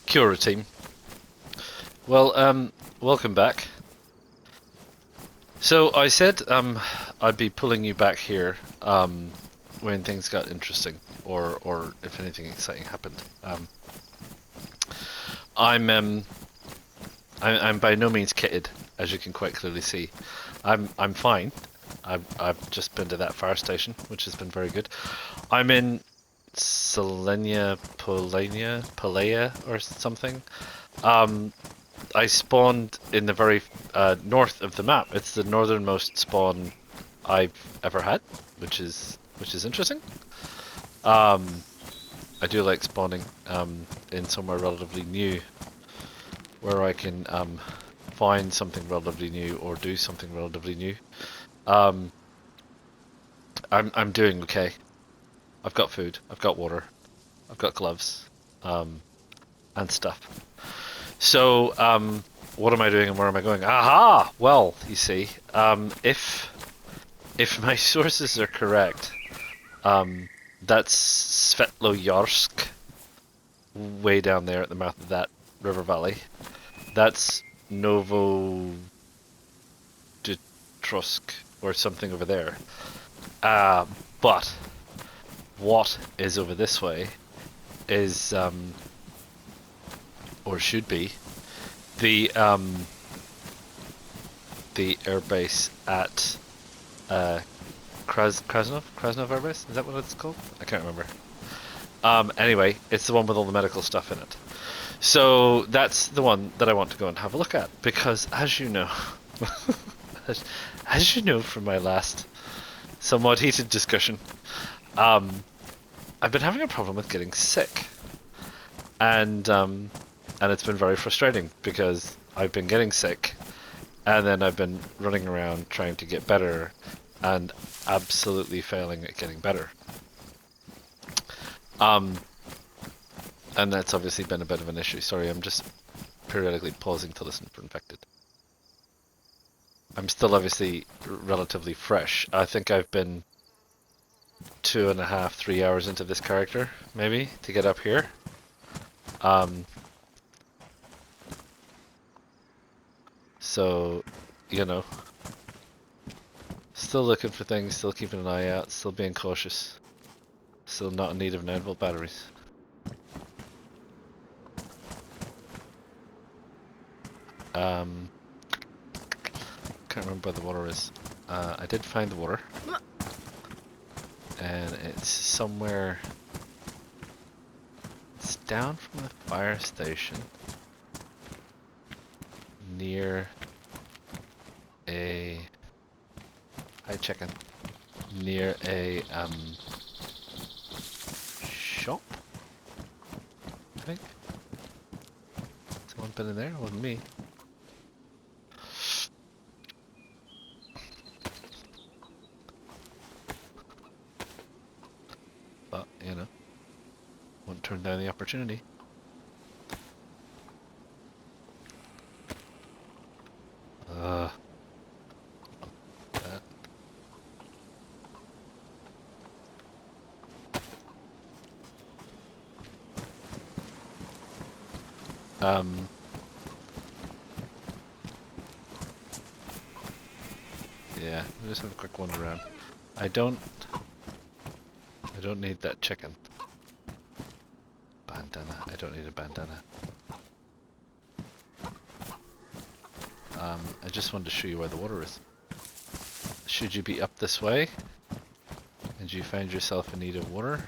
Kia ora, team. Well, welcome back. So I said I'd be pulling you back here when things got interesting, or if anything exciting happened. I'm by no means kitted, as you can quite clearly see. I'm fine. I've just been to that fire station, which has been very good. I'm in Cernayay, Ployana, or something. I spawned in the very north of the map. It's the northernmost spawn I've ever had, which is interesting. I do like spawning in somewhere relatively new, where I can find something relatively new or do something relatively new. I'm doing okay. I've got food. I've got water. I've got gloves, and stuff. So, what am I doing and where am I going? Aha! Well, you see, if my sources are correct, that's Svetloyarsk, way down there at the mouth of that river valley. That's Novoditrusk or something over there. But what is over this way is, or should be, the airbase at Krasno Airbase? Is that what it's called? I can't remember. Anyway, it's the one with all the medical stuff in it. So that's the one that I want to go and have a look at, because as you know, as you know from my last somewhat heated discussion, I've been having a problem with getting sick, and it's been very frustrating because I've been getting sick, and then I've been running around trying to get better, and absolutely failing at getting better. And that's obviously been a bit of an issue. Sorry, I'm just periodically pausing to listen for infected. I'm still obviously relatively fresh. I think I've been 2.5, 3 hours into this character, maybe, to get up here. So, you know, still looking for things, still keeping an eye out, still being cautious. Still not in need of 9-volt batteries. Can't remember where the water is. I did find the water. And it's somewhere... It's down from the fire station. Near a... Hi, chicken. Near a, shop? I think. Someone been in there? It wasn't me. But, you know, won't turn down the opportunity. Yeah, we'll just have a quick wander around. I don't need that chicken. Bandana. I don't need a bandana. I just wanted to show you where the water is. Should you be up this way, and you find yourself in need of water,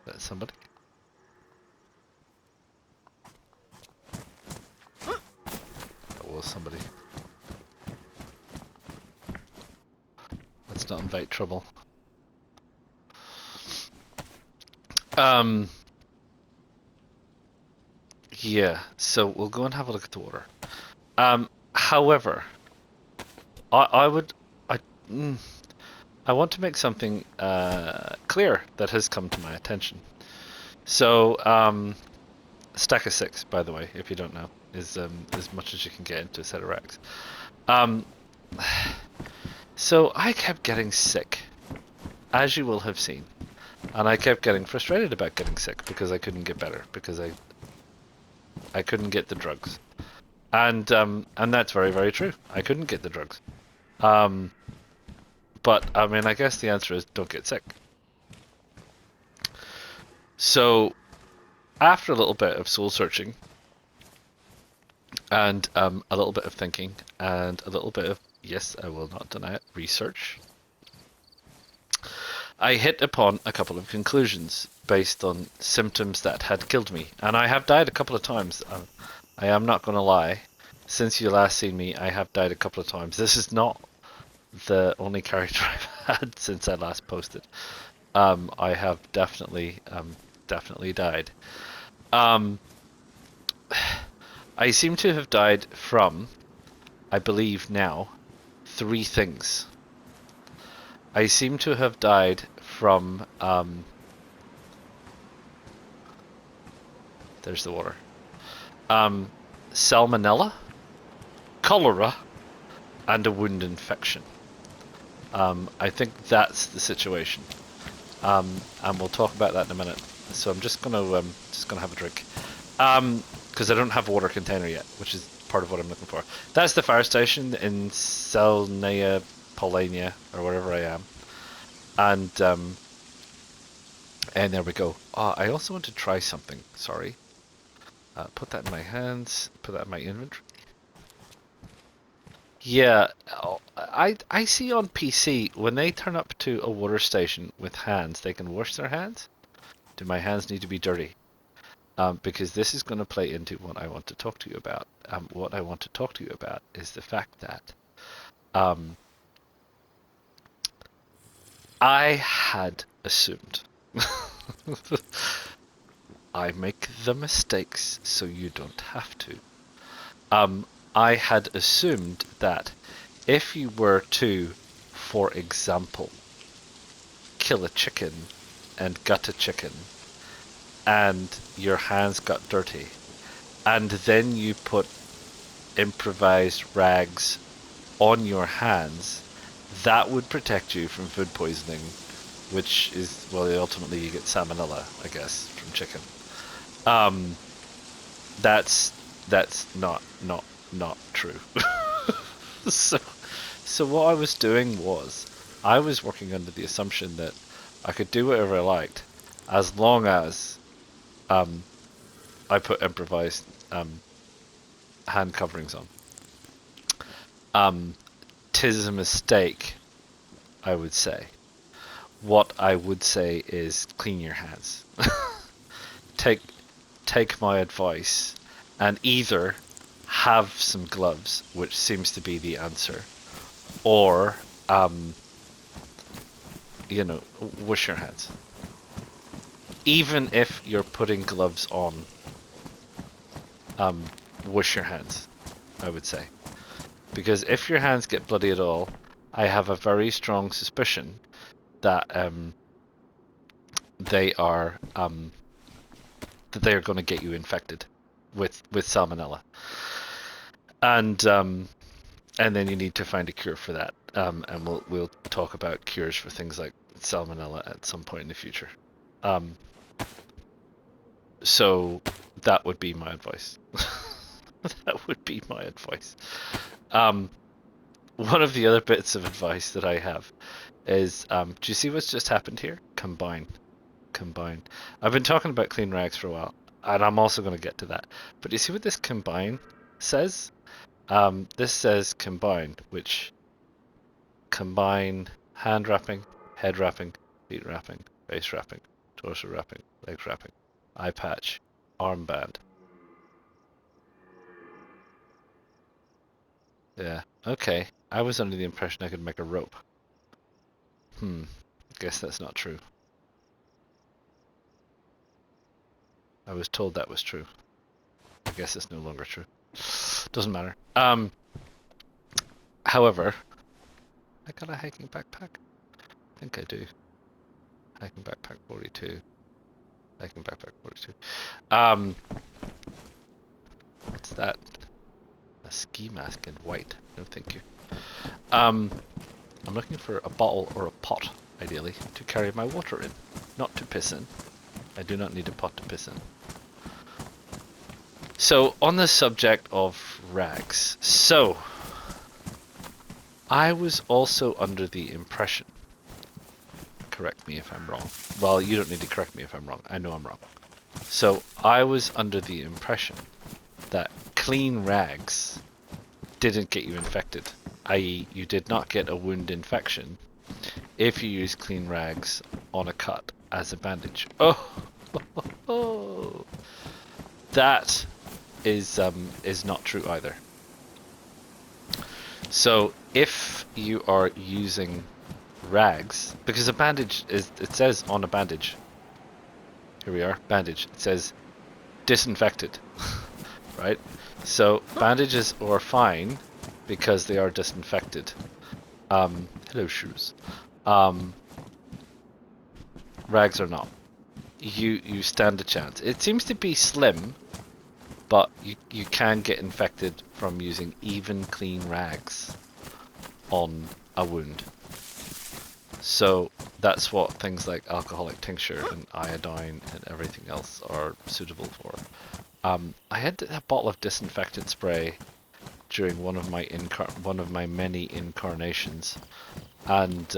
that's somebody. That was somebody. Let's not invite trouble. Yeah, so we'll go and have a look at the water. However, I I want to make something clear that has come to my attention. So, stack of 6, by the way, if you don't know, is as much as you can get into a set of racks. So I kept getting sick, as you will have seen, and I kept getting frustrated about getting sick because I couldn't get better, because I couldn't get the drugs, and that's very, very true. I couldn't get the drugs. But I mean, I guess the answer is don't get sick. So after a little bit of soul searching, and a little bit of thinking, and a little bit of, yes, I will not deny it, research, I hit upon a couple of conclusions based on symptoms that had killed me. And I have died a couple of times. I am not going to lie. Since you last seen me, I have died a couple of times. This is not the only character I've had since I last posted. I have definitely died. I seem to have died from, I believe now, 3 things. I seem to have died from, there's the water, salmonella, cholera, and a wound infection. I think that's the situation, and we'll talk about that in a minute. So I'm just gonna have a drink, because I don't have a water container yet, which is part of what I'm looking for. That's the fire station in Cernayay, Ployana, or wherever I am, and there we go. I also want to try something. Sorry. Put that in my hands. Put that in my inventory. Yeah, I see on PC when they turn up to a water station with hands, they can wash their hands. Do my hands need to be dirty? Because this is going to play into what I want to talk to you about. What I want to talk to you about is the fact that I had assumed. I make the mistakes so you don't have to. I had assumed that if you were to, for example, kill a chicken and gut a chicken, and your hands got dirty, and then you put improvised rags on your hands, that would protect you from food poisoning, which is, well, ultimately you get salmonella, I guess, from chicken. That's not true. So what I was doing was, I was working under the assumption that I could do whatever I liked, as long as I put improvised hand coverings on. 'Tis a mistake, I would say. What I would say is clean your hands. Take my advice and either have some gloves, which seems to be the answer, or wash your hands. Even if you're putting gloves on, wash your hands, I would say. Because if your hands get bloody at all, I have a very strong suspicion that they are going to get you infected with salmonella, and then you need to find a cure for that. And we'll talk about cures for things like salmonella at some point in the future. So that would be my advice. That would be my advice. One of the other bits of advice that I have is, do you see what's just happened here? Combine. I've been talking about clean rags for a while, and I'm also going to get to that. But you see what this combine says? This says combine, which combine hand wrapping, head wrapping, feet wrapping, face wrapping, torso wrapping, leg wrapping, eye patch, armband. Yeah, okay. I was under the impression I could make a rope. Guess that's not true. I was told that was true. I guess it's no longer true. Doesn't matter. However, I got a hiking backpack. think I do. Hiking backpack 42. Hiking backpack 42. What's that? A ski mask in white. No, thank you. I'm looking for a bottle or a pot, ideally, to carry my water in, not to piss in. I do not need a pot to piss in. So, on the subject of rags, so I was also under the impression, correct me if I'm wrong. Well, you don't need to correct me if I'm wrong. I know I'm wrong. So, I was under the impression that clean rags didn't get you infected, i.e. you did not get a wound infection if you use clean rags on a cut as a bandage. Oh, that is not true either. So if you are using rags, because a bandage is, it says on a bandage, here we are, bandage, it says disinfected, right? So bandages are fine because they are disinfected. Hello shoes. Rags are not. You stand a chance. It seems to be slim, but you can get infected from using even clean rags on a wound. So that's what things like alcoholic tincture and iodine and everything else are suitable for. I had a bottle of disinfectant spray during one of my many incarnations, and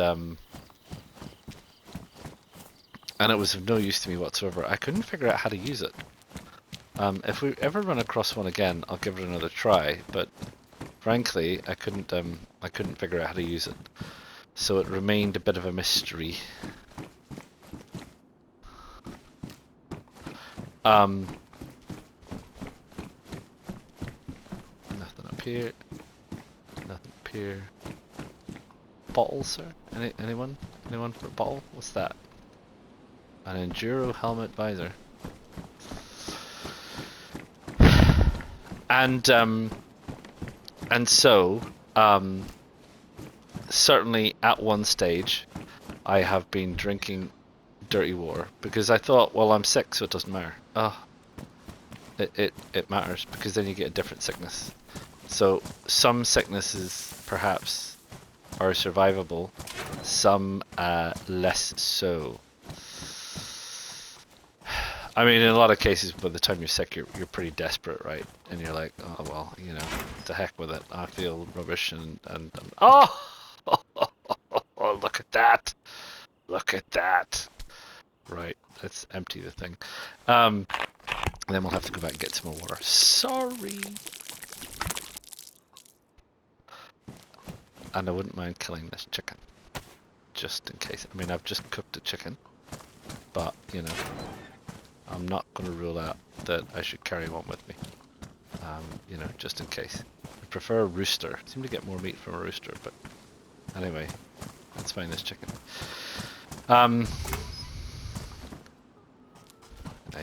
it was of no use to me whatsoever. I couldn't figure out how to use it. If we ever run across one again, I'll give it another try. But frankly, I couldn't figure out how to use it, so it remained a bit of a mystery. Nothing up here. Nothing up here. Bottle, sir? Anyone? Anyone for a bottle? What's that? An enduro helmet visor. And so certainly at one stage I have been drinking dirty water because I thought, well, I'm sick, so it doesn't matter. It matters, because then you get a different sickness. So some sicknesses perhaps are survivable, some less so. I mean, in a lot of cases, by the time you're sick, you're pretty desperate, right? And you're like, oh well, you know, to heck with it. I feel rubbish, and oh, oh, look at that, look at that. Right, let's empty the thing. And then we'll have to go back and get some more water. Sorry. And I wouldn't mind killing this chicken, just in case. I mean, I've just cooked a chicken, but you know, I'm not going to rule out that I should carry one with me, you know, just in case. I prefer a rooster. I seem to get more meat from a rooster, but anyway, let's find this chicken. I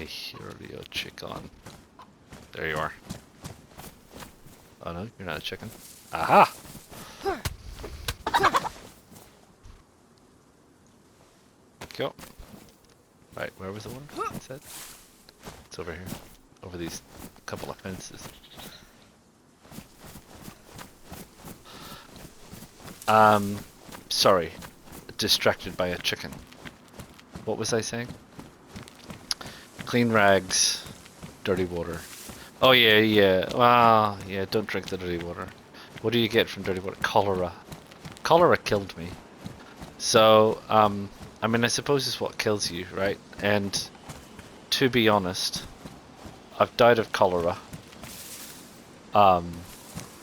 hear your chicken. There you are. Oh no, you're not a chicken. Aha! Go. Right, where was the one? It said? It's over here. Over these couple of fences. Sorry. Distracted by a chicken. What was I saying? Clean rags, dirty water. Oh yeah, yeah. Well, yeah, don't drink the dirty water. What do you get from dirty water? Cholera. Cholera killed me. So, I mean, I suppose it's what kills you, right? And to be honest, I've died of cholera. And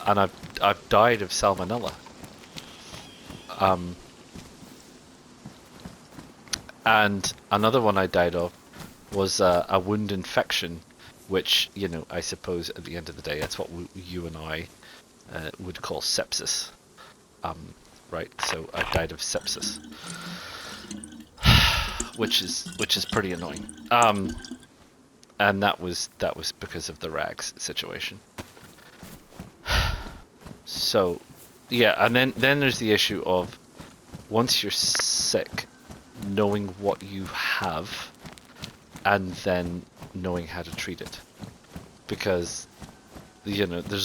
I've died of salmonella. And another one I died of was a wound infection, which, you know, I suppose at the end of the day, that's what you and I would call sepsis. Right, so I died of sepsis, which is pretty annoying. And that was because of the rags situation. So, yeah, and then there's the issue of once you're sick, knowing what you have and then knowing how to treat it. Because, you know, there's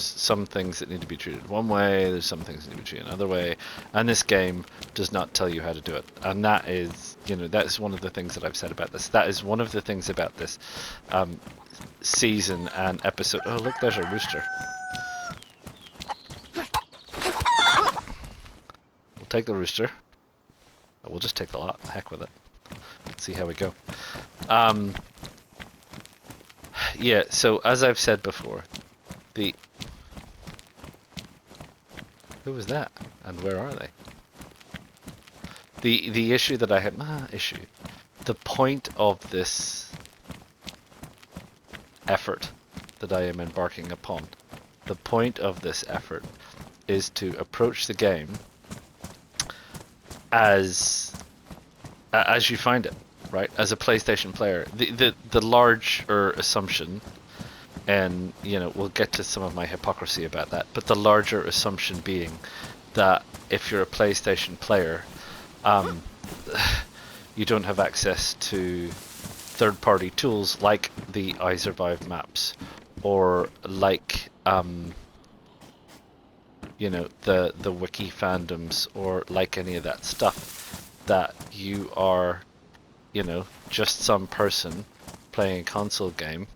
some things that need to be treated one way, there's some things that need to be treated another way, and this game does not tell you how to do it. And that is, you know, that's one of the things that I've said about this. That is one of the things about this season and episode. Oh, look, there's a rooster. We'll take the rooster. We'll just take the lot. Heck with it. See how we go. Yeah, so as I've said before, who was that? And where are they? The issue that I had, the point of this effort that I am embarking upon, the point of this effort is to approach the game as you find it, right? As a PlayStation player, the larger assumption, and you know, we'll get to some of my hypocrisy about that, but the larger assumption being that if you're a PlayStation player, you don't have access to third-party tools like the Izurvive maps, or like you know, the wiki fandoms, or like any of that stuff. That you are, you know, just some person playing a console game,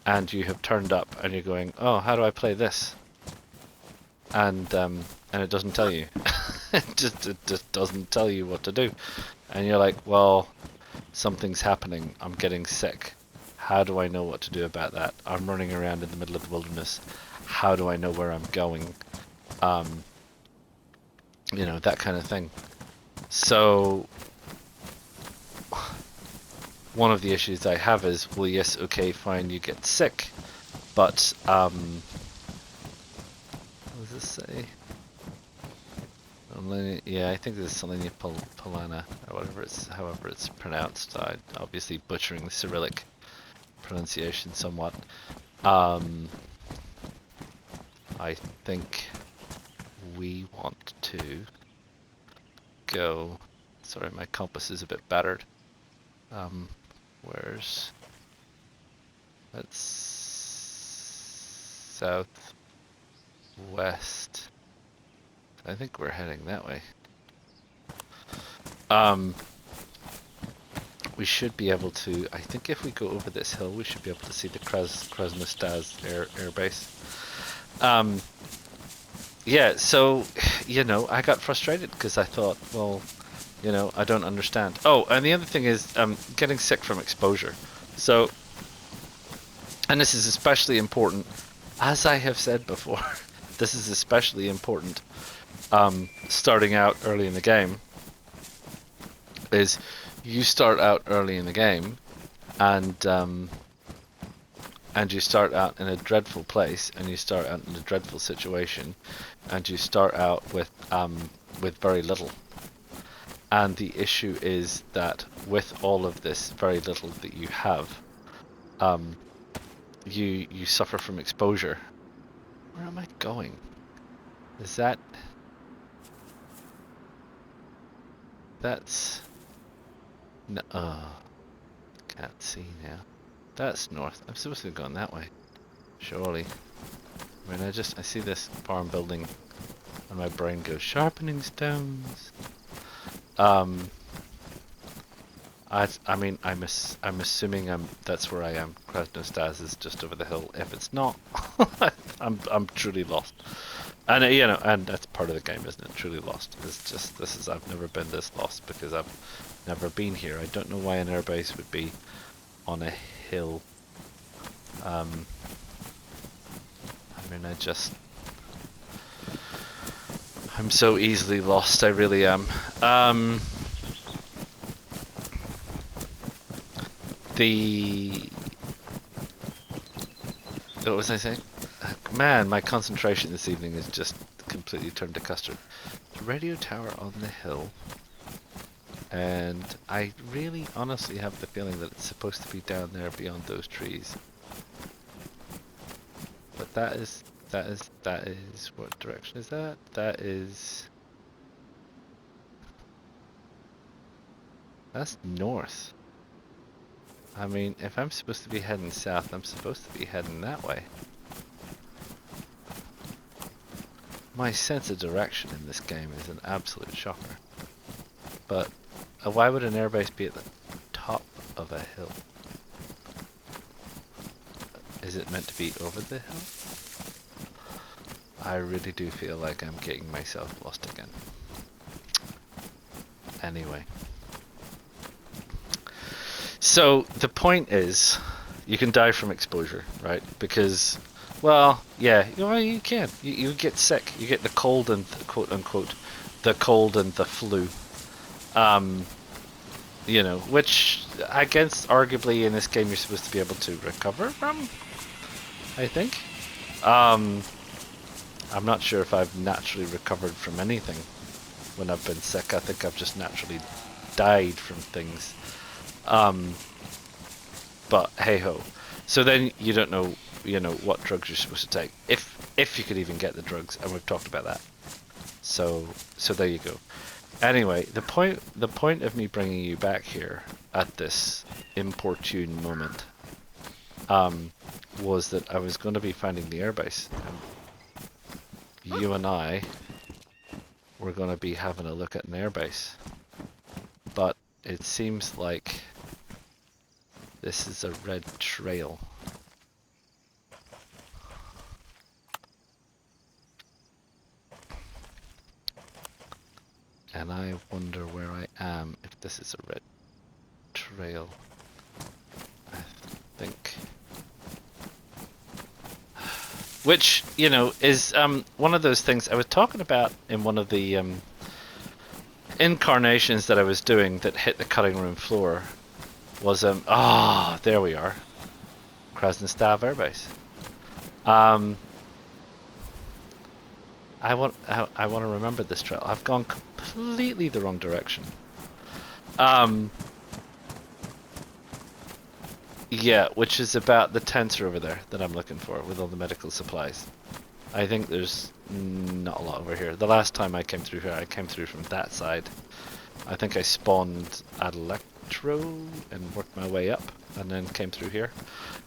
and you have turned up and you're going, oh, how do I play this? And it doesn't tell you. it just doesn't tell you what to do. And you're like, well, something's happening. I'm getting sick. How do I know what to do about that? I'm running around in the middle of the wilderness. How do I know where I'm going? You know, that kind of thing. So one of the issues I have is, well, yes, okay, fine, you get sick, but what does this say? Yeah, I think this is something Ployana, or whatever it's, however it's pronounced. I'm obviously butchering the Cyrillic pronunciation somewhat. I think we want to go. Sorry, my compass is a bit battered. Where's that's southwest. I think we're heading that way. We should be able to. I think if we go over this hill, we should be able to see the Krasno airbase. Yeah, so, you know, I got frustrated because I thought, well, you know, I don't understand. Oh, and the other thing is getting sick from exposure. So, and this is especially important, as I have said before, this is especially important starting out early in the game, is you start out early in the game and you start out in a dreadful place, and you start out in a dreadful situation, and you start out with very little. And the issue is that with all of this very little that you have, you suffer from exposure. Where am I going? Is that's no, can't see now. That's north. I'm supposed to have gone that way, surely. I mean, I see this farm building, and my brain goes sharpening stones. I mean, I'm assuming that's where I am. Krasno is just over the hill. If it's not, I'm truly lost. And you know, and that's part of the game, isn't it? Truly lost. It's just I've never been this lost because I've never been here. I don't know why an airbase would be on a hill. I mean, I'm so easily lost. I really am. What was I saying? Man, my concentration this evening is just completely turned to custard. The radio tower on the hill. And I really honestly have the feeling that it's supposed to be down there beyond those trees. But that is That is what direction is that? That is that's north. I mean, if I'm supposed to be heading south, I'm supposed to be heading that way. My sense of direction in this game is an absolute shocker. But why would an airbase be at the top of a hill? Is it meant to be over the hill? I really do feel like I'm getting myself lost again. Anyway. So the point is, you can die from exposure, right? Because, well, yeah, you can. You get sick. You get the cold and quote unquote, the cold and the flu. You know, which I guess arguably in this game you're supposed to be able to recover from. I think. I'm not sure if I've naturally recovered from anything when I've been sick. I think I've just naturally died from things. But hey ho. So then you don't know, you know, what drugs you're supposed to take, if you could even get the drugs, and we've talked about that. So there you go. Anyway, the point of me bringing you back here at this importune moment, was that I was going to be finding the airbase. And you and I were going to be having a look at an airbase. But it seems like this is a red trail. And I wonder where I am if this is a red trail. I think. Which, you know, is one of those things I was talking about in one of the incarnations that I was doing that hit the cutting room floor. Was there we are, Krasno Airbase. I want to remember this trail. I've gone completely the wrong direction. Yeah, which is about the tincture over there that I'm looking for with all the medical supplies. I think there's not a lot over here. The last time I came through here, I came through from that side. I think I spawned at Electro and worked my way up and then came through here.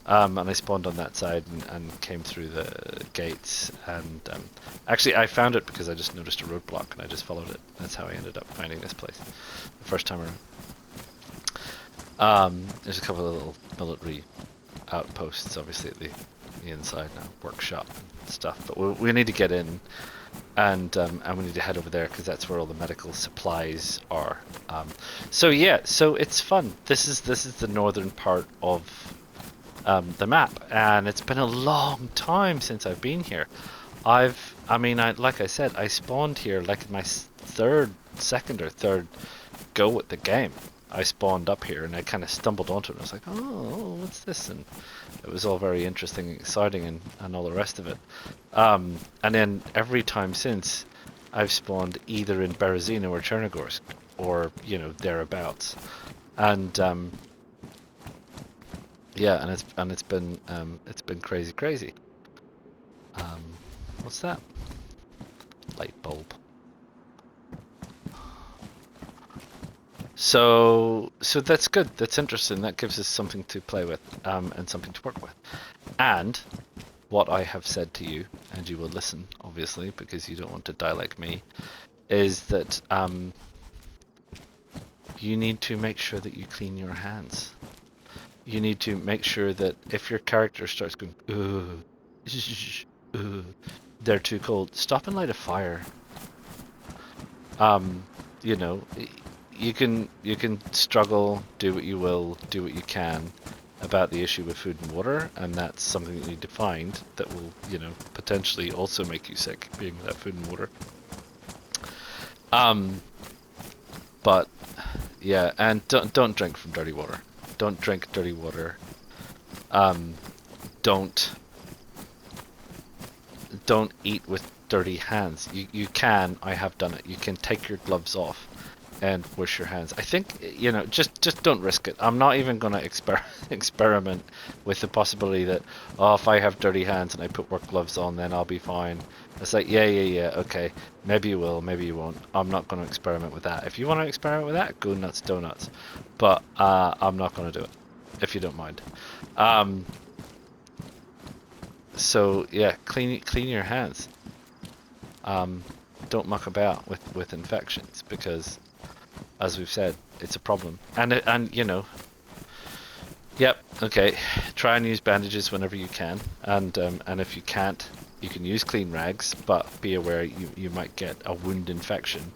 And I spawned on that side and came through the gates. And actually, I found it because I just noticed a roadblock and I just followed it. That's how I ended up finding this place the first time around. There's a couple of little military outposts, obviously, at the inside now, workshop and stuff. But we need to get in, and we need to head over there because that's where all the medical supplies are. So yeah, so it's fun. This is the northern part of the map, and it's been a long time since I've been here. Like I said, I spawned here like my second or third go at the game. I spawned up here and I kind of stumbled onto it and I was like, oh, what's this? And it was all very interesting, exciting, and all the rest of it. And then every time since, I've spawned either in Berezino or Chernagorsk, or, you know, thereabouts. And yeah, and it's been crazy. What's that? Light bulb. So that's good. That's interesting. That gives us something to play with, and something to work with. And what I have said to you, and you will listen, obviously, because you don't want to die like me, is that you need to make sure that you clean your hands. You need to make sure that if your character starts going, they're too cold, stop and light a fire. You know, you can struggle, do what you will, do what you can about the issue with food and water, and that's something that you need to find that will, you know, potentially also make you sick, being without food and water. But yeah, and don't drink from dirty water. Don't drink dirty water. Don't eat with dirty hands. You can, I have done it. You can take your gloves off and wash your hands. I think, you know, just don't risk it. I'm not even going to experiment with the possibility that, oh, if I have dirty hands and I put work gloves on, then I'll be fine. It's like, yeah, okay, maybe you will, maybe you won't. I'm not going to experiment with that. If you want to experiment with that, go nuts, donuts. But I'm not going to do it, if you don't mind. So yeah, clean your hands. Don't muck about with infections, because, as we've said, it's a problem. And you know, yep, okay, try and use bandages whenever you can, and if you can't, you can use clean rags, but be aware you might get a wound infection.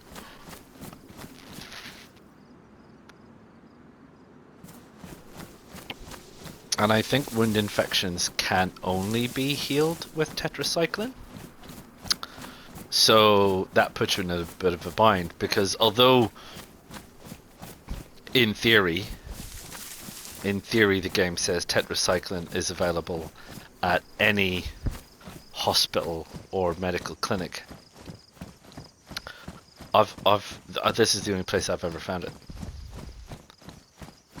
And I think wound infections can only be healed with tetracycline. So that puts you in a bit of a bind, because although in theory the game says tetracycline is available at any hospital or medical clinic, this is the only place I've ever found it.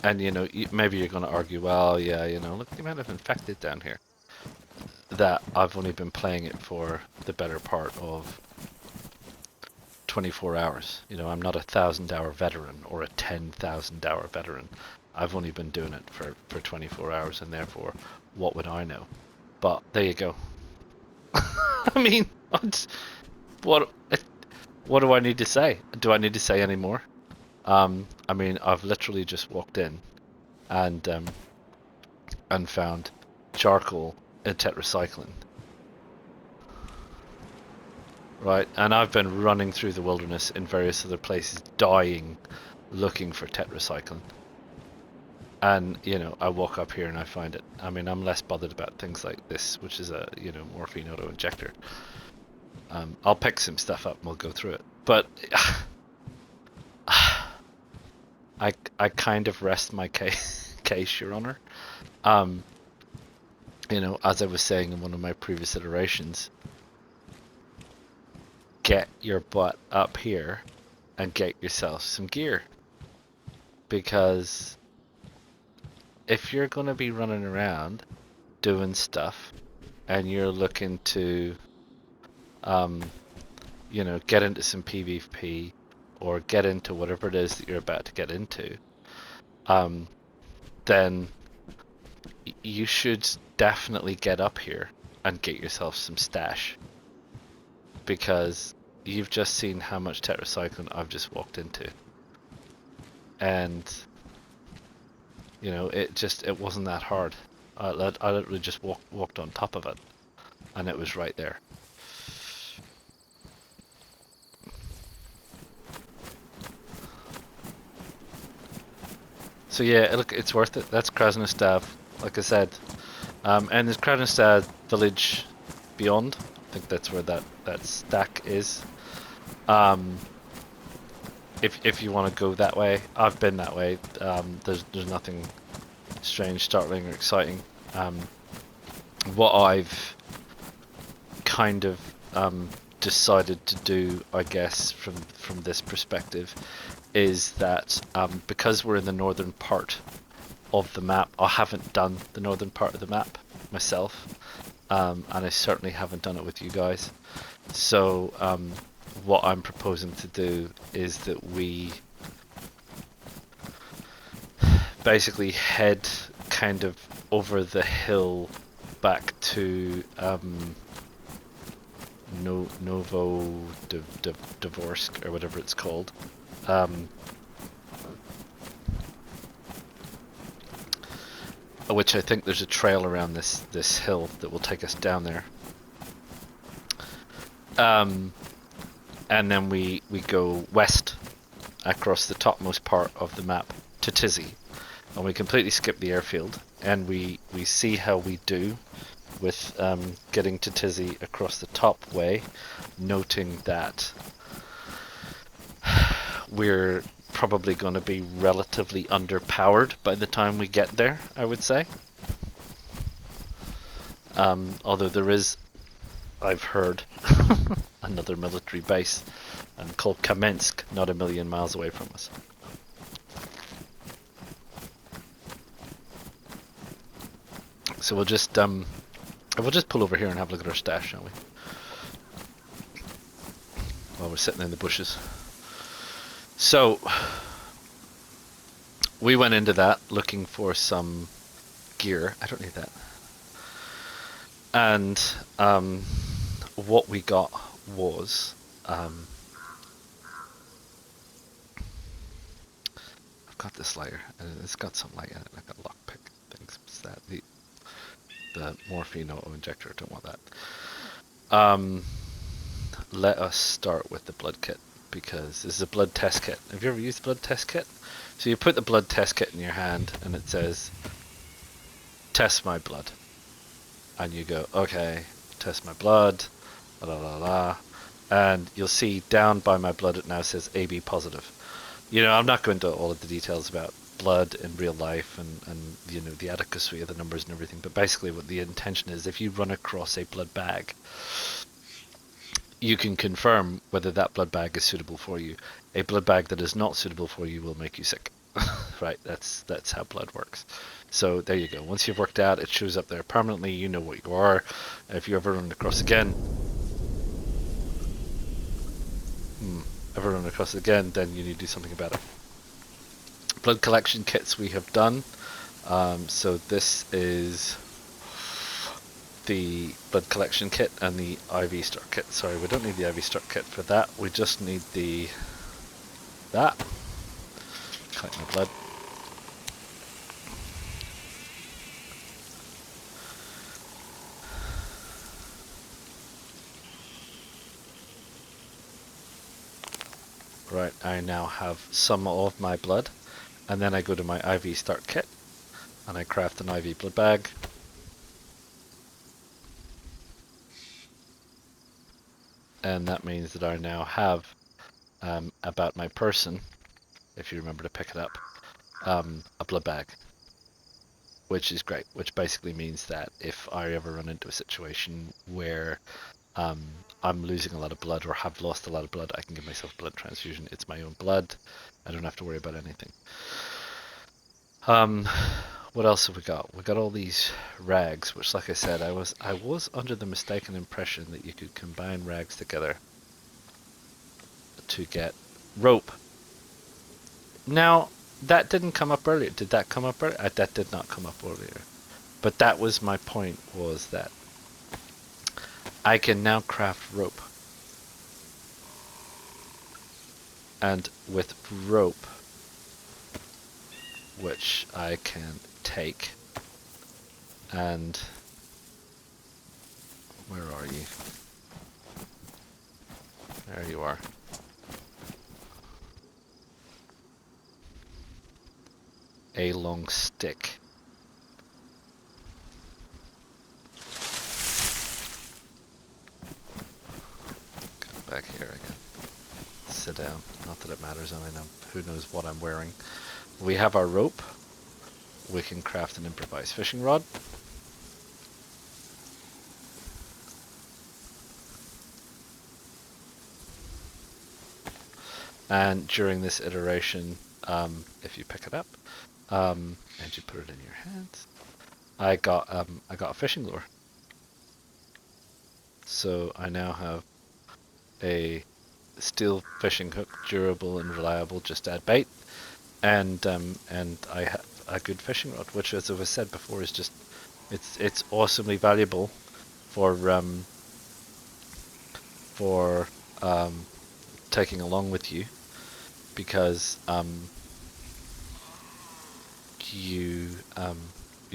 And you know, maybe you're going to argue, well, yeah, you know, look the amount of infected down here. That I've only been playing it for the better part of 24 hours. You know, I'm not a 1,000-hour veteran or a 10,000-hour veteran. I've only been doing it for 24 hours, and therefore, what would I know? But there you go. I mean, what do I need to say? Do I need to say any more? I mean, I've literally just walked in and found charcoal and tetracycline. Right, and I've been running through the wilderness in various other places, dying, looking for tetracycline. And, you know, I walk up here and I find it. I mean, I'm less bothered about things like this, which is a, you know, morphine auto-injector. I'll pick some stuff up and we'll go through it. But I kind of rest my case, Your Honor. You know, as I was saying in one of my previous iterations, get your butt up here and get yourself some gear. Because if you're going to be running around doing stuff and you're looking to, you know, get into some PvP or get into whatever it is that you're about to get into, then you should definitely get up here and get yourself some stash, because you've just seen how much tetracycline I've just walked into, and you know, it wasn't that hard. I literally just walked on top of it, and it was right there. So yeah, look, it's worth it. That's Krasno, like I said. And there's Krasno village beyond. I think that's where that stack is. If you want to go that way, I've been that way. There's nothing strange, startling, or exciting. What I've kind of decided to do, I guess, from this perspective, is that because we're in the northern part of the map, I haven't done the northern part of the map myself, and I certainly haven't done it with you guys. So what I'm proposing to do is that we basically head kind of over the hill back to Novodvorsk or whatever it's called. Which I think there's a trail around this hill that will take us down there. And then we go west across the topmost part of the map to Tizzy, and we completely skip the airfield, and we see how we do with getting to Tizzy across the top way, noting that we're probably going to be relatively underpowered by the time we get there, I would say. Although there is, I've heard, another military base and called Kamensk, not a million miles away from us. So we'll just pull over here and have a look at our stash, shall we? While we're sitting in the bushes. So we went into that looking for some gear. I don't need that. And what we got was I've got this lighter and it's got some light in it, like a lockpick things. What's that? The morphine auto injector. I don't want that. Let us start with the blood kit, because this is a blood test kit. Have you ever used the blood test kit? So you put the blood test kit in your hand and it says, test my blood. And you go, okay, test my blood, la la la. And you'll see down by my blood it now says AB positive. You know, I'm not going into all of the details about blood in real life and you know, the adequacy of the numbers and everything, but basically what the intention is, if you run across a blood bag, you can confirm whether that blood bag is suitable for you. A blood bag that is not suitable for you will make you sick. Right, that's how blood works. So there you go. Once you've worked out, it shows up there permanently. You know what you are. If you ever run across again, then you need to do something about it. Blood collection kits we have done. So this is the blood collection kit and the IV start kit. Sorry, we don't need the IV start kit for that. We just need that. Collect my blood. Right, I now have some of my blood, and then I go to my IV start kit and I craft an IV blood bag. And that means that I now have about my person, if you remember to pick it up, a blood bag, which is great, which basically means that if I ever run into a situation where I'm losing a lot of blood or have lost a lot of blood, I can give myself a blood transfusion. It's my own blood. I don't have to worry about anything. What else have we got? We got all these rags, which, like I said, I was under the mistaken impression that you could combine rags together to get rope. Now, that didn't come up earlier. Did that come up earlier? That did not come up earlier. But that was my point, was that I can now craft rope. And with rope, which I can take, and where are you? There you are. A long stick. Come back here again. Sit down. Not that it matters, I mean, who knows what I'm wearing. We have our rope. We can craft an improvised fishing rod. And during this iteration, if you pick it up and you put it in your hands, I got a fishing lure. So I now have a steel fishing hook, durable and reliable, just add bait, and I have a good fishing rod, which, as I said before, is just it's awesomely valuable for taking along with you, because you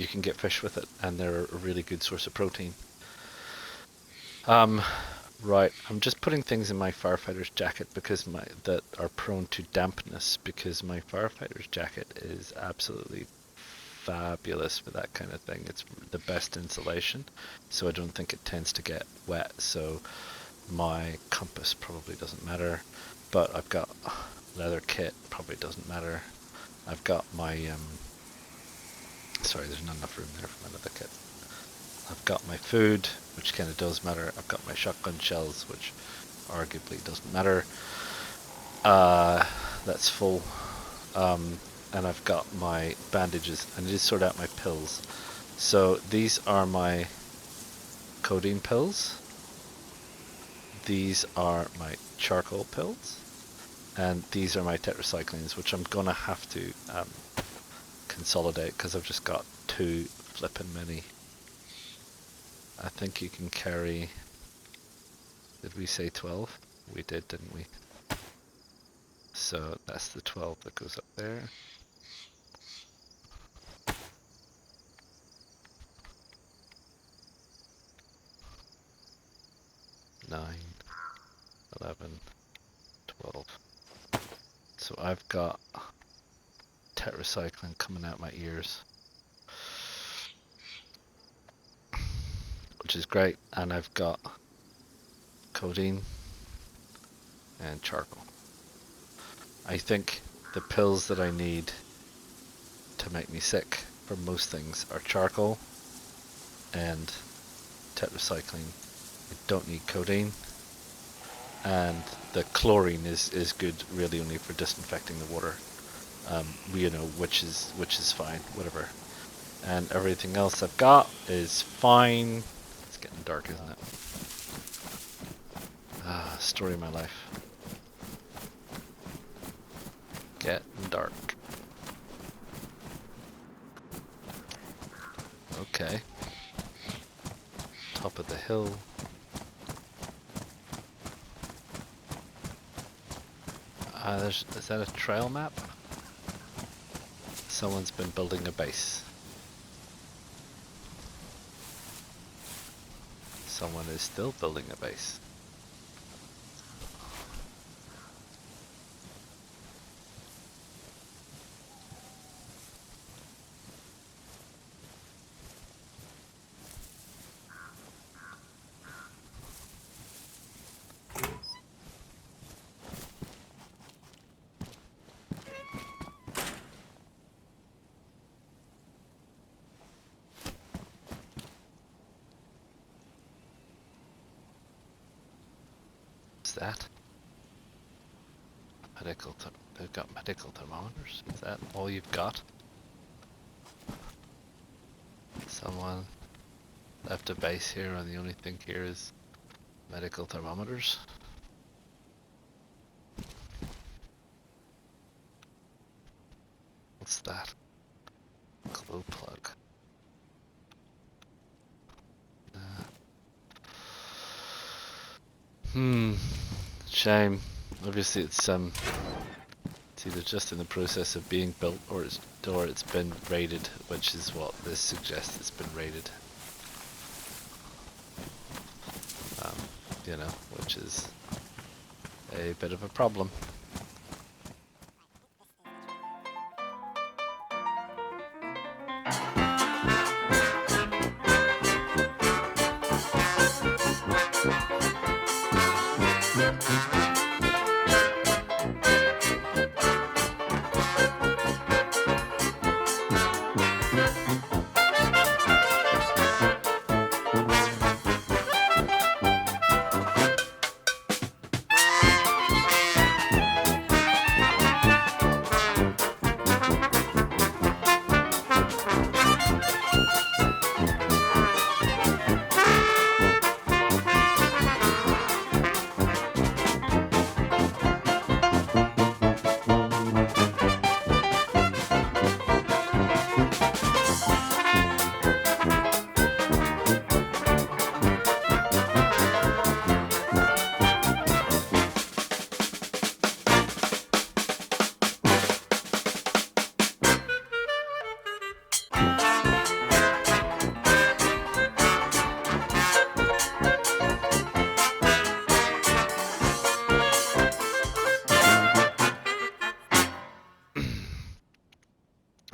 can get fish with it, and they're a really good source of protein. Right, I'm just putting things in my firefighter's jacket because that are prone to dampness, because my firefighter's jacket is absolutely fabulous for that kind of thing. It's the best insulation, so I don't think it tends to get wet. So my compass probably doesn't matter, but I've got leather kit, probably doesn't matter. I've got my sorry, there's not enough room there for my leather kit. I've got my food, which kind of does matter. I've got my shotgun shells, which arguably doesn't matter. That's full. And I've got my bandages. I need to sort out my pills. So these are my codeine pills. These are my charcoal pills. And these are my tetracyclines, which I'm gonna have to consolidate because I've just got too flippin' many. I think you can carry, did we say 12? We did, didn't we? So that's the 12 that goes up there. Nine, 11, 12. So I've got tetracycline coming out my ears, which is great. And I've got codeine and charcoal. I think the pills that I need to make me sick for most things are charcoal and tetracycline. I don't need codeine, and the chlorine is good really only for disinfecting the water. You know, which is fine, whatever. And everything else I've got is fine. It's getting dark, isn't it? Story of my life. Getting dark. Okay. Top of the hill. Is that a trail map? Someone's been building a base. Someone is still building a base. What's that? They've got medical thermometers. Is that all you've got? Someone left a base here and the only thing here is medical thermometers. What's that? Glow plug. Shame. Obviously it's either just in the process of being built or it's been raided, which is what this suggests. It's been raided. You know, which is a bit of a problem.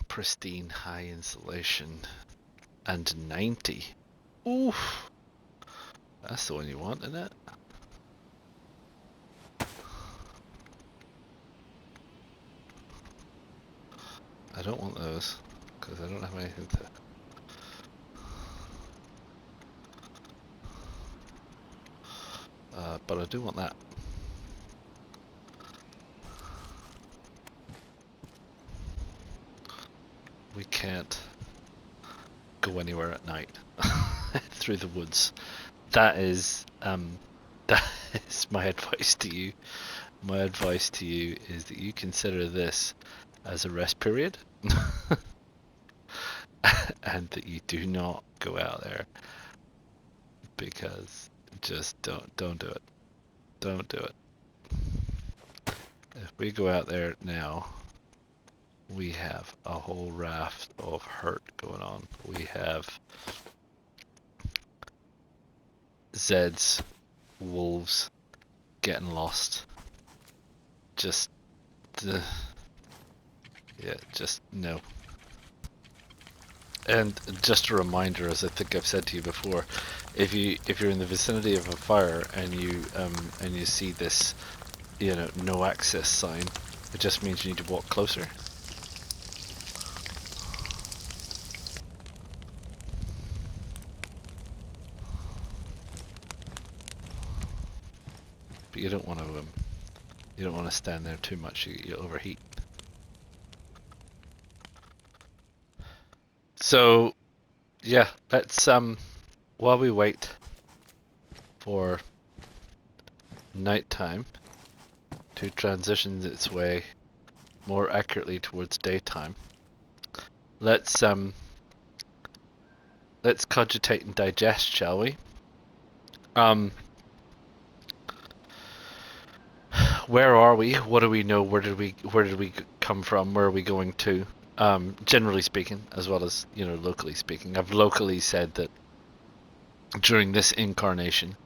Pristine high insulation and 90. Oof, that's the one you want, isn't it? I don't want those because I don't have anything to. But I do want that. we can't go anywhere at night through the woods. That is my advice to you. My advice to you is that you consider this as a rest period, and that you do not go out there, because just don't do it. Don't do it. If we go out there now, we have a whole raft of hurt going on. We have Zeds, wolves, getting lost. Just no. And just a reminder, as I think I've said to you before, if you're in the vicinity of a fire and you see this, no access sign, it just means you need to walk closer. But you don't want to stand there too much. You'll overheat. So, yeah, let's while we wait for nighttime to transition its way more accurately towards daytime, let's cogitate and digest, shall we? Where are we? What do we know? Where did we come from? Where are we going to? Generally speaking, as well as locally speaking, I've locally said that during this incarnation,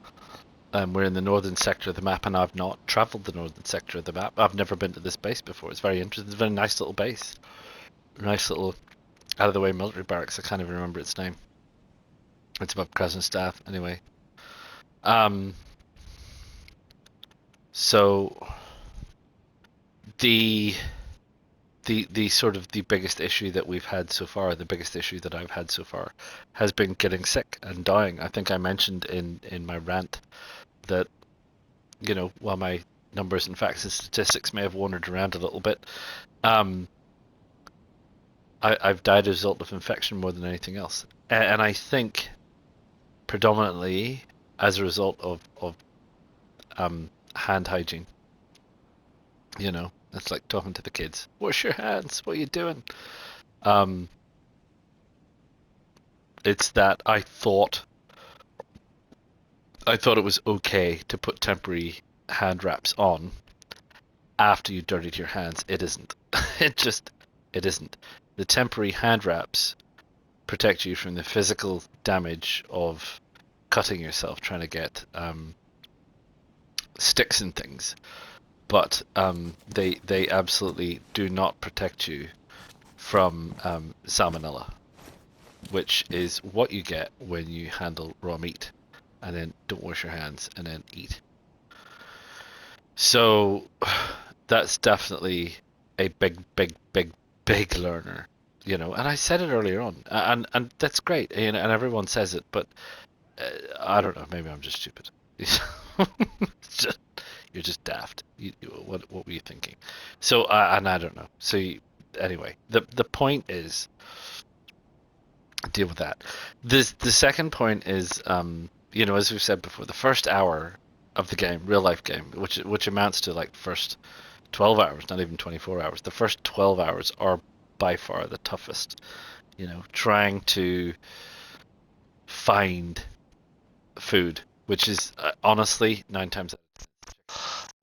we're in the northern sector of the map, and I've not travelled the northern sector of the map. I've never been to this base before. It's very interesting. It's a very nice little base, nice little out of the way military barracks. I can't even remember its name. It's above Krasno staff anyway. So the sort of the biggest issue that we've had so far, the biggest issue that I've had so far, has been getting sick and dying. I think I mentioned in my rant that, while my numbers and facts and statistics may have wandered around a little bit, I've died as a result of infection more than anything else. And I think predominantly as a result of hand hygiene. It's like talking to the kids. Wash your hands. What are you doing? It's that I thought it was okay to put temporary hand wraps on after you dirtied your hands. It isn't. It isn't. The temporary hand wraps protect you from the physical damage of cutting yourself trying to get sticks and things. But they absolutely do not protect you from salmonella, which is what you get when you handle raw meat and then don't wash your hands and then eat. So that's definitely a big learner, and I said it earlier on, and that's great, and everyone says it, but I don't know, maybe I'm just stupid. You're just daft. What were you thinking? So, and I don't know. So, anyway, the point is, deal with that. The second point is, as we've said before, the first hour of the game, real life game, which amounts to like first 12 hours, not even 24 hours. The first 12 hours are by far the toughest. Trying to find food, which is honestly 9 times out of 10.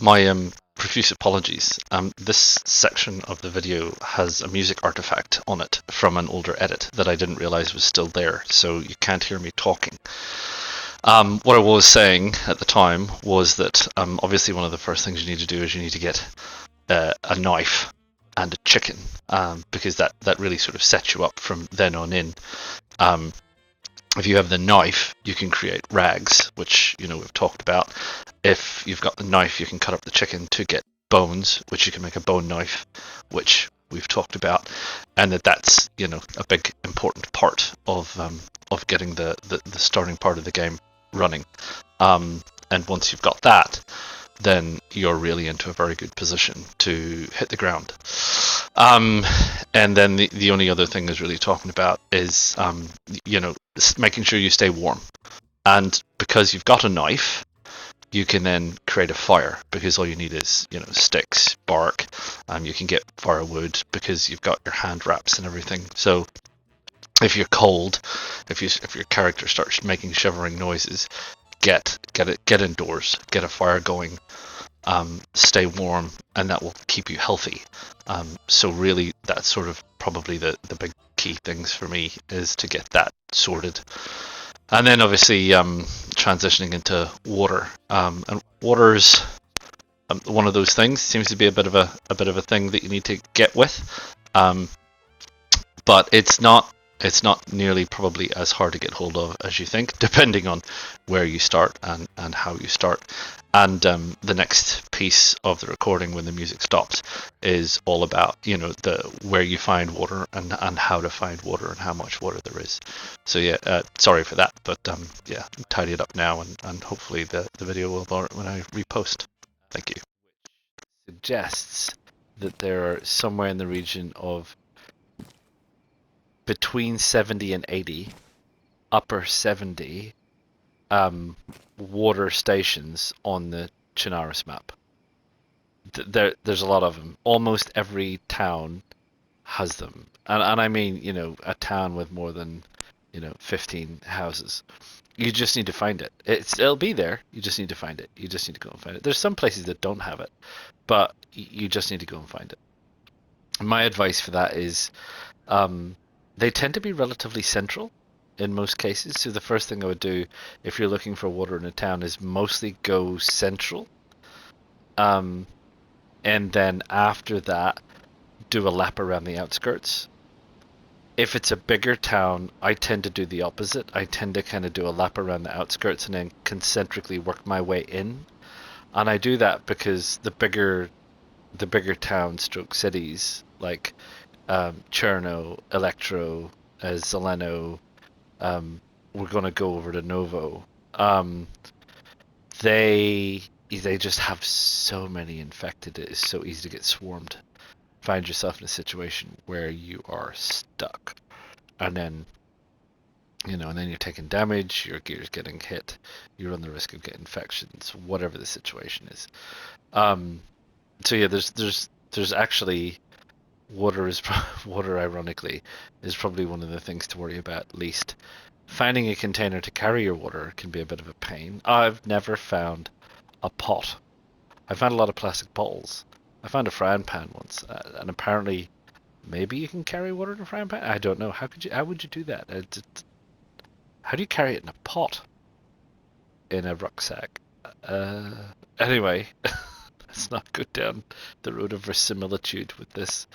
My profuse apologies. This section of the video has a music artifact on it from an older edit that I didn't realize was still there, so you can't hear me talking. What I was saying at the time was that obviously one of the first things you need to do is you need to get a knife and a chicken, because that really sort of sets you up from then on in. If you have the knife, you can create rags, which we've talked about. If you've got the knife, you can cut up the chicken to get bones, which you can make a bone knife, which we've talked about, and that's a big important part of getting the starting part of the game running. And once you've got that, then you're really into a very good position to hit the ground. And then the only other thing is really talking about is, making sure you stay warm. And because you've got a knife, you can then create a fire, because all you need is, sticks, bark. You can get firewood because you've got your hand wraps and everything. So if you're cold, if your character starts making shivering noises, get indoors, get a fire going, stay warm, and that will keep you healthy. So really, that's sort of probably the big key things for me, is to get that sorted. And then obviously transitioning into water. And water's one of those things. Seems to be a bit of a thing that you need to get with. But it's not nearly probably as hard to get hold of as you think, depending on where you start and how you start. And the next piece of the recording, when the music stops, is all about the where you find water and how to find water and how much water there is. So yeah, sorry for that, but yeah, tidy it up now, and hopefully the video will alert when I repost. Thank you. Suggests that there are somewhere in the region of between 70 and 80, upper 70 water stations on the Chernayay map. There's a lot of them. Almost every town has them, and I mean, a town with more than 15 houses. You just need to find it. It'll be there. You just need to find it. You just need to go and find it. There's some places that don't have it, but you just need to go and find it. My advice for that is, they tend to be relatively central in most cases. So the first thing I would do if you're looking for water in a town is mostly go central. And then after that, do a lap around the outskirts. If it's a bigger town, I tend to do the opposite. I tend to kind of do a lap around the outskirts and then concentrically work my way in. And I do that because the bigger towns stroke cities, like Cherno, Electro, Zeleno, we're going to go over to Novo. They just have so many infected. It is so easy to get swarmed. Find yourself in a situation where you are stuck, and then you're taking damage. Your gear's getting hit. You run the risk of getting infections, whatever the situation is. So yeah, there's actually water water. Ironically, is probably one of the things to worry about least. Finding a container to carry your water can be a bit of a pain. I've never found a pot. I found a lot of plastic bottles. I found a frying pan once, and apparently, maybe you can carry water in a frying pan. I don't know. How would you do that? How do you carry it in a pot? In a rucksack? Anyway, let's not go down the road of verisimilitude with this.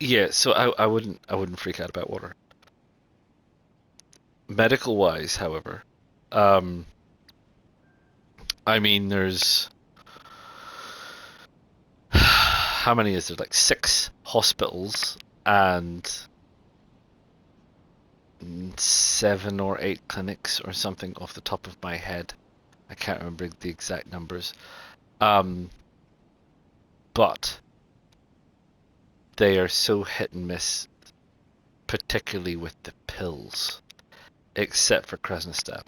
Yeah, so I wouldn't freak out about water. Medical wise, however, I mean, there's how many is there? Like 6 hospitals and 7 or 8 clinics or something off the top of my head. I can't remember the exact numbers. But they are so hit and miss, particularly with the pills, except for Krasno,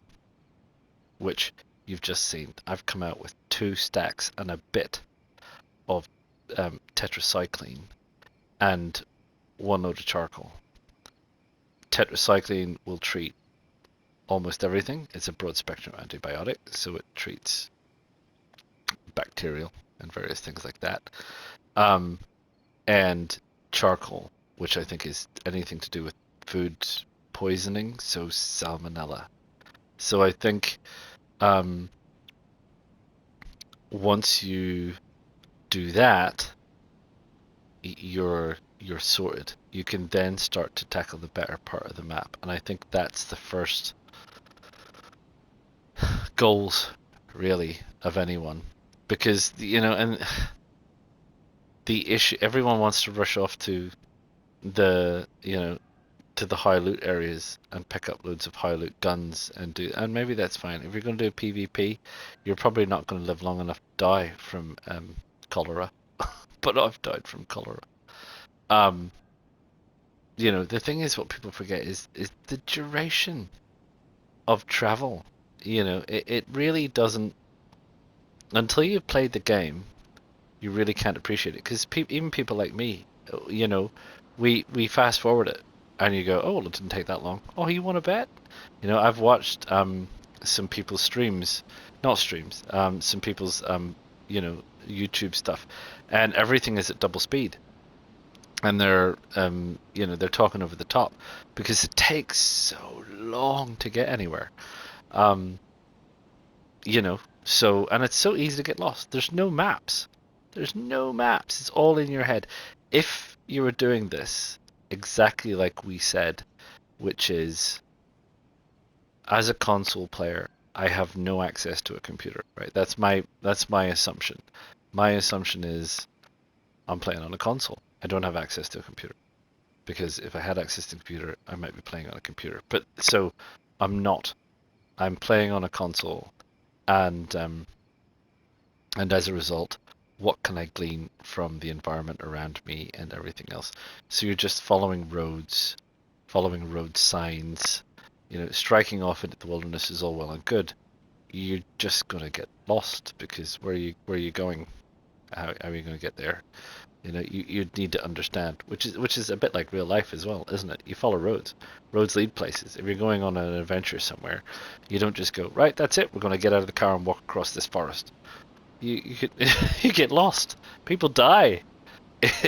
which you've just seen. I've come out with 2 stacks and a bit of tetracycline and 1 load of charcoal. Tetracycline will treat almost everything. It's a broad spectrum antibiotic, so it treats bacterial and various things like that. And charcoal, which I think is anything to do with food poisoning, so salmonella. So I think once you do that, you're sorted. You can then start to tackle the better part of the map, and I think that's the first goals really of anyone, because and the issue, everyone wants to rush off to the to the high loot areas and pick up loads of high loot guns and maybe that's fine. If you're going to do PvP, you're probably not going to live long enough to die from cholera. but I've died from cholera. Um, the thing is, what people forget is the duration of travel. It really doesn't, until you've played the game, you really can't appreciate it. Because even people like me, we fast forward it, and you go, oh, well, it didn't take that long. Oh, you want to bet? I've watched some people's streams, not streams, some people's YouTube stuff, and everything is at double speed, and they're talking over the top because it takes so long to get anywhere. Um, so, and it's so easy to get lost. There's no maps. There's no maps. It's all in your head. If you were doing this exactly like we said, which is, as a console player, I have no access to a computer, right? That's my assumption. My assumption is I'm playing on a console. I don't have access to a computer, because if I had access to a computer, I might be playing on a computer. But so I'm not. I'm playing on a console, and as a result, what can I glean from the environment around me and everything else? So you're just following road signs, striking off into the wilderness is all well and good. You're just gonna get lost, because where are you going? How are you gonna get there? You need to understand, which is a bit like real life as well, isn't it? You follow roads. Roads lead places. If you're going on an adventure somewhere, you don't just go, right, that's it, we're going to get out of the car and walk across this forest. You could you get lost. People die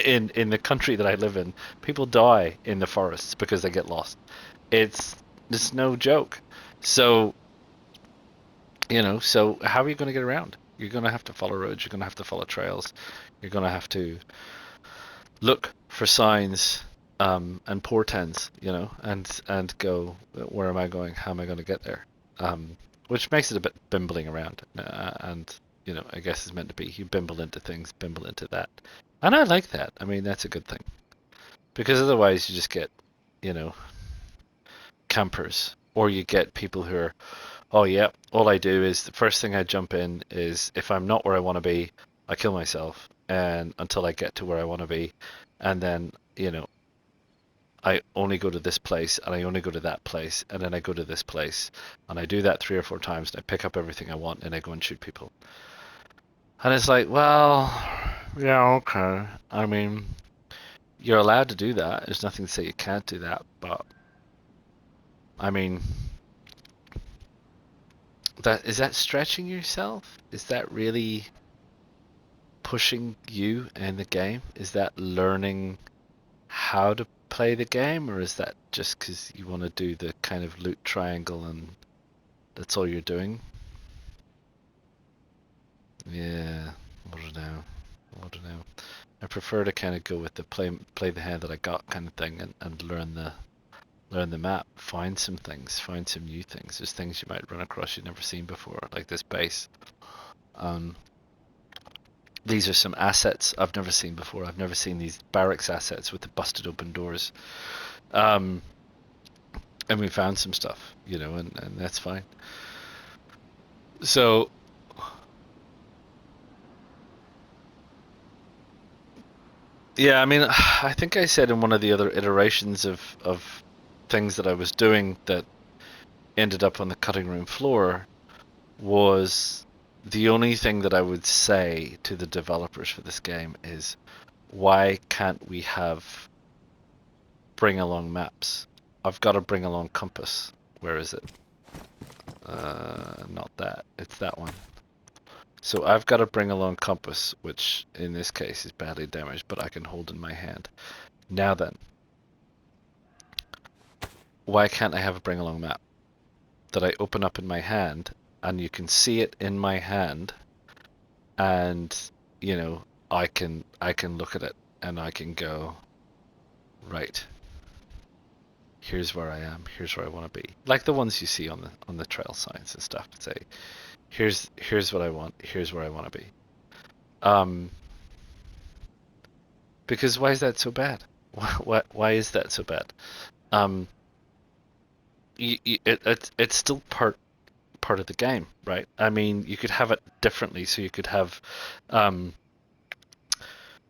in the country that I live in. People die in the forests because they get lost. It's no joke. So, so how are you going to get around? You're going to have to follow roads. You're going to have to follow trails. You're going to have to look for signs, and portents, and go, where am I going? How am I going to get there? Which makes it a bit bimbling around, and I guess it's meant to be. You bimble into things, bimble into that, and I like that. I mean, that's a good thing, because otherwise you just get, you know, campers, or you get people who are, oh yeah, all I do is the first thing I jump in is, if I'm not where I want to be, I kill myself, and until I get to where I want to be, and then I only go to this place, and I only go to that place, and then I go to this place, and I do that 3 or 4 times, and I pick up everything I want, and I go and shoot people. And it's like, well, yeah, okay. I mean, you're allowed to do that. There's nothing to say you can't do that, but I mean, is that stretching yourself? Is that really pushing you in the game? Is that learning how to play the game, or is that just because you want to do the kind of loot triangle and that's all you're doing? Yeah, I don't know. I don't know. I prefer to kind of go with the play the hand that I got kind of thing, and learn the map, find some things, find some new things. There's things you might run across you've never seen before, like this base. Um, these are some assets I've never seen before. I've never seen these barracks assets with the busted open doors. And we found some stuff, and that's fine. So, yeah, I mean, I think I said in one of the other iterations of things that I was doing that ended up on the cutting room floor, was the only thing that I would say to the developers for this game is, why can't we have bring along maps? I've got to bring along compass. Where is it? Not that. It's that one. So I've got to bring along compass, which in this case is badly damaged, but I can hold in my hand. Now then, why can't I have a bring along map that I open up in my hand, and you can see it in my hand, and I can look at it, and I can go, right, here's where I am, here's where I want to be, like the ones you see on the trail signs and stuff. Say, here's what I want, here's where I want to be. Because why is that so bad? Why is that so bad? Um, it's still part of the game, right? I mean, you could have it differently. So you could have,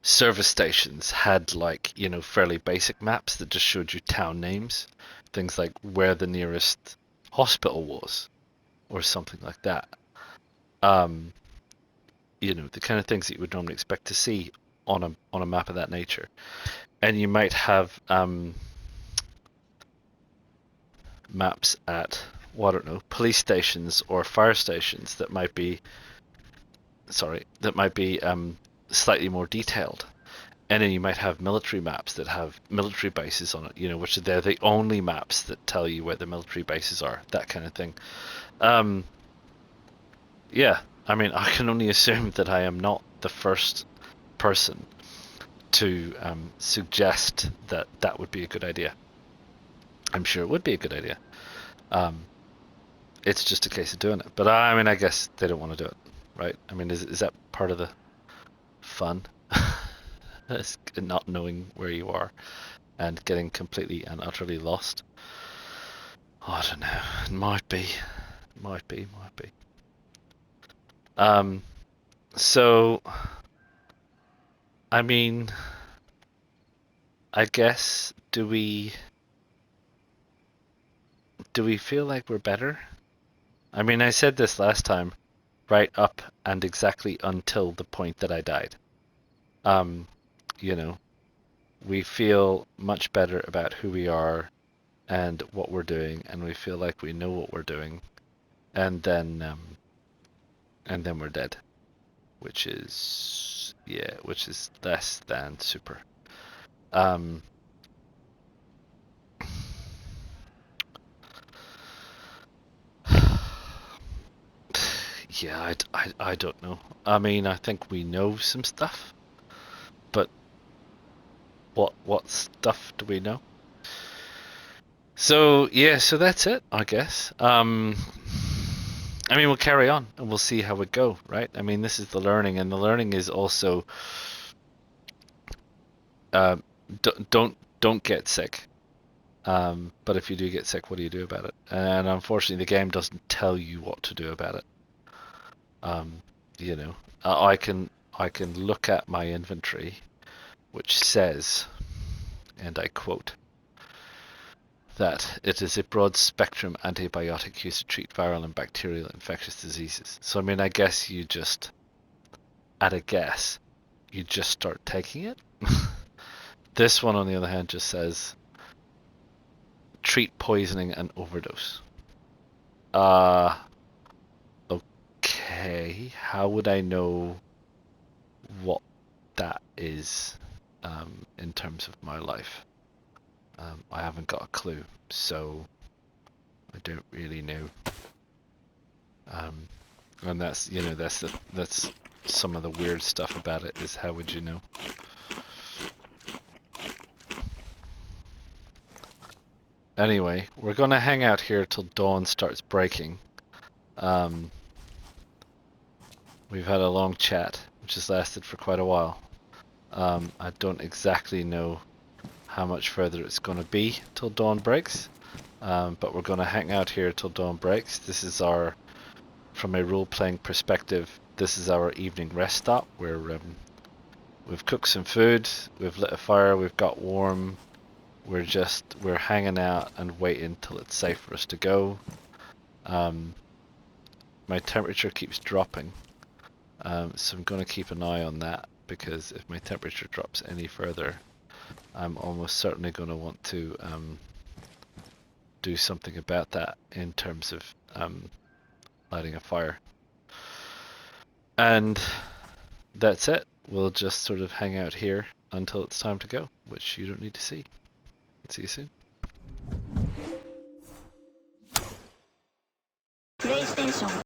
service stations had like, fairly basic maps that just showed you town names, things like where the nearest hospital was or something like that. The kind of things that you would normally expect to see on a map of that nature. And you might have maps at, well, I don't know, police stations or fire stations that might be slightly more detailed. And then you might have military maps that have military bases on it, which they're the only maps that tell you where the military bases are, that kind of thing. Yeah, I mean, I can only assume that I am not the first person to suggest that that would be a good idea. I'm sure it would be a good idea. It's just a case of doing it. But I mean, I guess they don't want to do it, right? I mean, is that part of the fun? It's not knowing where you are and getting completely and utterly lost. Oh, I don't know. It might be. So, I mean, I guess, do we feel like we're better? I mean, I said this last time, right up and exactly until the point that I died. We feel much better about who we are and what we're doing, and we feel like we know what we're doing, and then we're dead, which is less than super. Yeah, I don't know. I mean, I think we know some stuff, but what stuff do we know? So yeah, so that's it, I guess. I mean, we'll carry on and we'll see how it go, right? I mean, this is the learning, and the learning is also don't get sick. But if you do get sick, what do you do about it? And unfortunately, the game doesn't tell you what to do about it. I can look at my inventory, which says, and I quote, that it is a broad spectrum antibiotic used to treat viral and bacterial infectious diseases. So I mean, I guess you just, at a guess, you just start taking it. This one, on the other hand, just says treat poisoning and overdose. Okay, how would I know what that is in terms of my life? I haven't got a clue, so I don't really know. And that's that's some of the weird stuff about it, is how would you know? Anyway, we're gonna hang out here till dawn starts breaking. We've had a long chat, which has lasted for quite a while. I don't exactly know how much further it's going to be till dawn breaks, but we're going to hang out here till dawn breaks. This is from a role-playing perspective, this is our evening rest stop, where we've cooked some food, we've lit a fire, we've got warm, we're hanging out and waiting till it's safe for us to go. My temperature keeps dropping, so I'm going to keep an eye on that, because if my temperature drops any further, I'm almost certainly going to want to do something about that in terms of lighting a fire. And that's it. We'll just sort of hang out here until it's time to go, which you don't need to see. See you soon. PlayStation